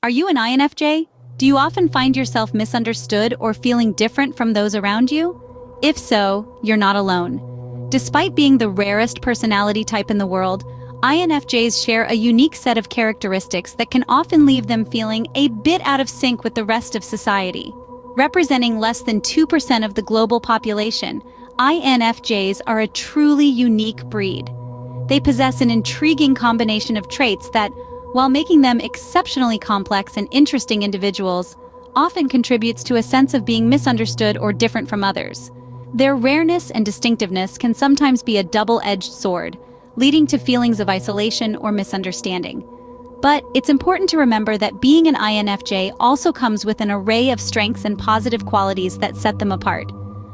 Are you an INFJ? Do you often find yourself misunderstood or feeling different from those around you? If so, you're not alone. Despite being the rarest personality type in the world, INFJs share a unique set of characteristics that can often leave them feeling a bit out of sync with the rest of society. Representing less than 2% of the global population, INFJs are a truly unique breed. They possess an intriguing combination of traits that, while making them exceptionally complex and interesting individuals, often contributes to a sense of being misunderstood or different from others. Their rareness and distinctiveness can sometimes be a double-edged sword, leading to feelings of isolation or misunderstanding. But it's important to remember that being an INFJ also comes with an array of strengths and positive qualities that set them apart.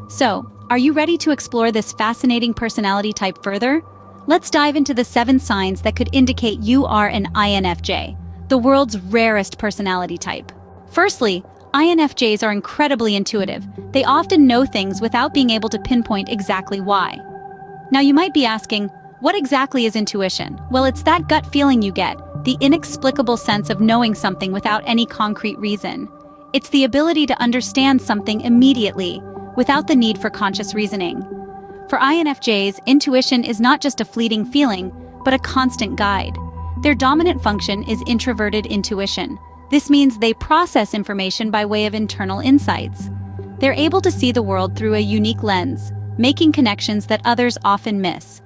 So, are you ready to explore this fascinating personality type further? Let's dive into the 7 signs that could indicate you are an INFJ, the world's rarest personality type. Firstly, INFJs are incredibly intuitive. They often know things without being able to pinpoint exactly why. Now you might be asking, what exactly is intuition? Well, it's that gut feeling you get, the inexplicable sense of knowing something without any concrete reason. It's the ability to understand something immediately, without the need for conscious reasoning. For INFJs, intuition is not just a fleeting feeling, but a constant guide. Their dominant function is introverted intuition. This means they process information by way of internal insights. They're able to see the world through a unique lens, making connections that others often miss.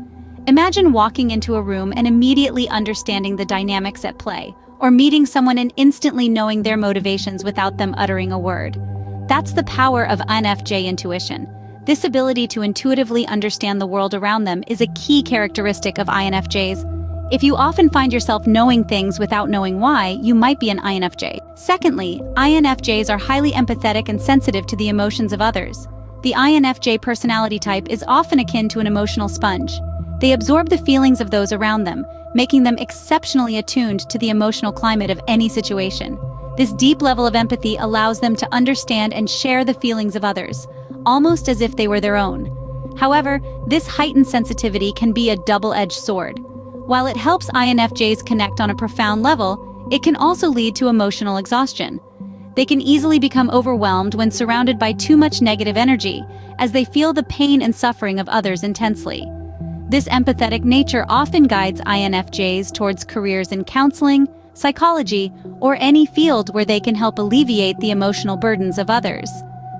Imagine walking into a room and immediately understanding the dynamics at play, or meeting someone and instantly knowing their motivations without them uttering a word. That's the power of INFJ intuition. This ability to intuitively understand the world around them is a key characteristic of INFJs. If you often find yourself knowing things without knowing why, you might be an INFJ. Secondly, INFJs are highly empathetic and sensitive to the emotions of others. The INFJ personality type is often akin to an emotional sponge. They absorb the feelings of those around them, making them exceptionally attuned to the emotional climate of any situation. This deep level of empathy allows them to understand and share the feelings of others, almost as if they were their own. However, this heightened sensitivity can be a double-edged sword. While it helps INFJs connect on a profound level, it can also lead to emotional exhaustion. They can easily become overwhelmed when surrounded by too much negative energy, as they feel the pain and suffering of others intensely. This empathetic nature often guides INFJs towards careers in counseling, psychology, or any field where they can help alleviate the emotional burdens of others.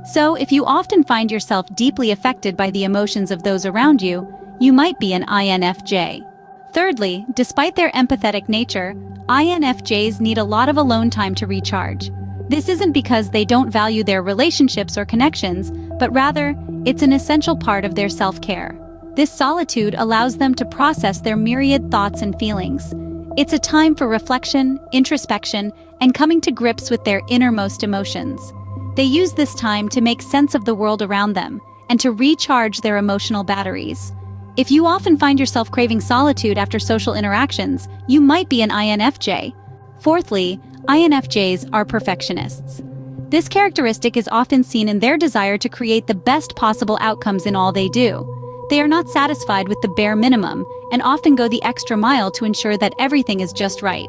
So, if you often find yourself deeply affected by the emotions of those around you, you might be an INFJ. Thirdly, despite their empathetic nature, INFJs need a lot of alone time to recharge. This isn't because they don't value their relationships or connections, but rather, it's an essential part of their self-care. This solitude allows them to process their myriad thoughts and feelings. It's a time for reflection, introspection, and coming to grips with their innermost emotions. They use this time to make sense of the world around them and to recharge their emotional batteries. If you often find yourself craving solitude after social interactions, you might be an INFJ. Fourthly, INFJs are perfectionists. This characteristic is often seen in their desire to create the best possible outcomes in all they do. They are not satisfied with the bare minimum and often go the extra mile to ensure that everything is just right.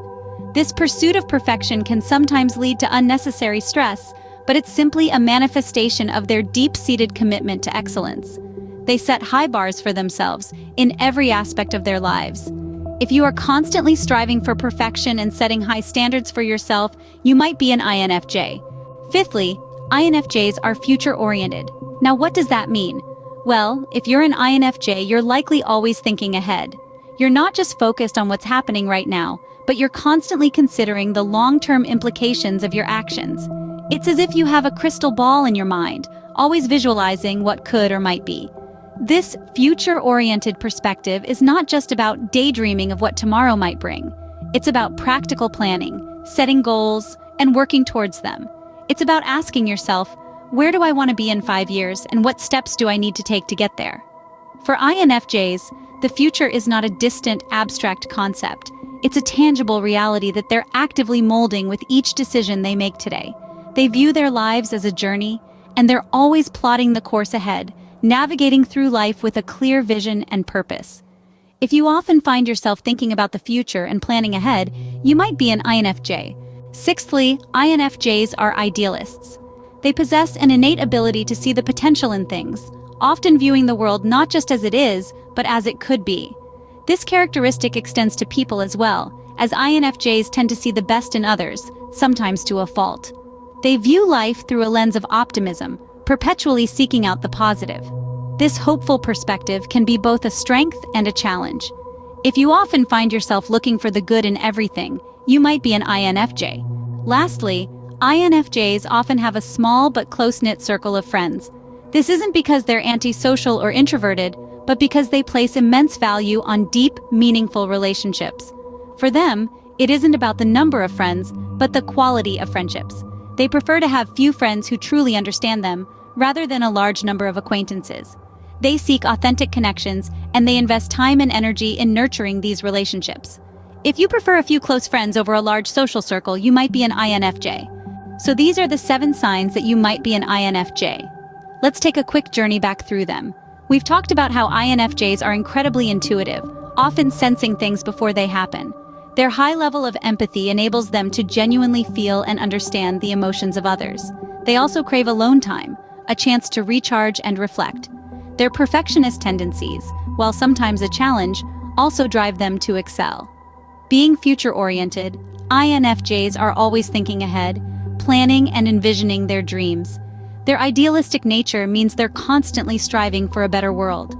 This pursuit of perfection can sometimes lead to unnecessary stress, but it's simply a manifestation of their deep-seated commitment to excellence. They set high bars for themselves in every aspect of their lives. If you are constantly striving for perfection and setting high standards for yourself, you might be an INFJ. Fifthly, INFJs are future-oriented. Now, what does that mean? Well, if you're an INFJ, you're likely always thinking ahead. You're not just focused on what's happening right now, but you're constantly considering the long-term implications of your actions. It's as if you have a crystal ball in your mind, always visualizing what could or might be. This future-oriented perspective is not just about daydreaming of what tomorrow might bring. It's about practical planning, setting goals, and working towards them. It's about asking yourself, where do I want to be in 5 years, and what steps do I need to take to get there? For INFJs, the future is not a distant, abstract concept. It's a tangible reality that they're actively molding with each decision they make today. They view their lives as a journey, and they're always plotting the course ahead, navigating through life with a clear vision and purpose. If you often find yourself thinking about the future and planning ahead, you might be an INFJ. Sixthly, INFJs are idealists. They possess an innate ability to see the potential in things, often viewing the world not just as it is, but as it could be. This characteristic extends to people as well, as INFJs tend to see the best in others, sometimes to a fault. They view life through a lens of optimism, perpetually seeking out the positive. This hopeful perspective can be both a strength and a challenge. If you often find yourself looking for the good in everything, you might be an INFJ. Lastly, INFJs often have a small but close-knit circle of friends. This isn't because they're antisocial or introverted, but because they place immense value on deep, meaningful relationships. For them, it isn't about the number of friends, but the quality of friendships. They prefer to have few friends who truly understand them, rather than a large number of acquaintances. They seek authentic connections, and they invest time and energy in nurturing these relationships. If you prefer a few close friends over a large social circle, you might be an INFJ. So these are the 7 signs that you might be an INFJ. Let's take a quick journey back through them. We've talked about how INFJs are incredibly intuitive, often sensing things before they happen. Their high level of empathy enables them to genuinely feel and understand the emotions of others. They also crave alone time, a chance to recharge and reflect. Their perfectionist tendencies, while sometimes a challenge, also drive them to excel. Being future-oriented, INFJs are always thinking ahead, planning and envisioning their dreams. Their idealistic nature means they're constantly striving for a better world.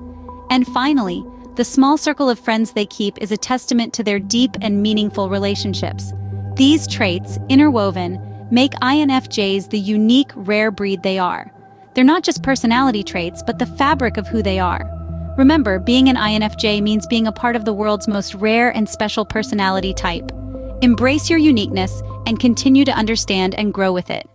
And finally, the small circle of friends they keep is a testament to their deep and meaningful relationships. These traits, interwoven, make INFJs the unique, rare breed they are. They're not just personality traits, but the fabric of who they are. Remember, being an INFJ means being a part of the world's most rare and special personality type. Embrace your uniqueness and continue to understand and grow with it.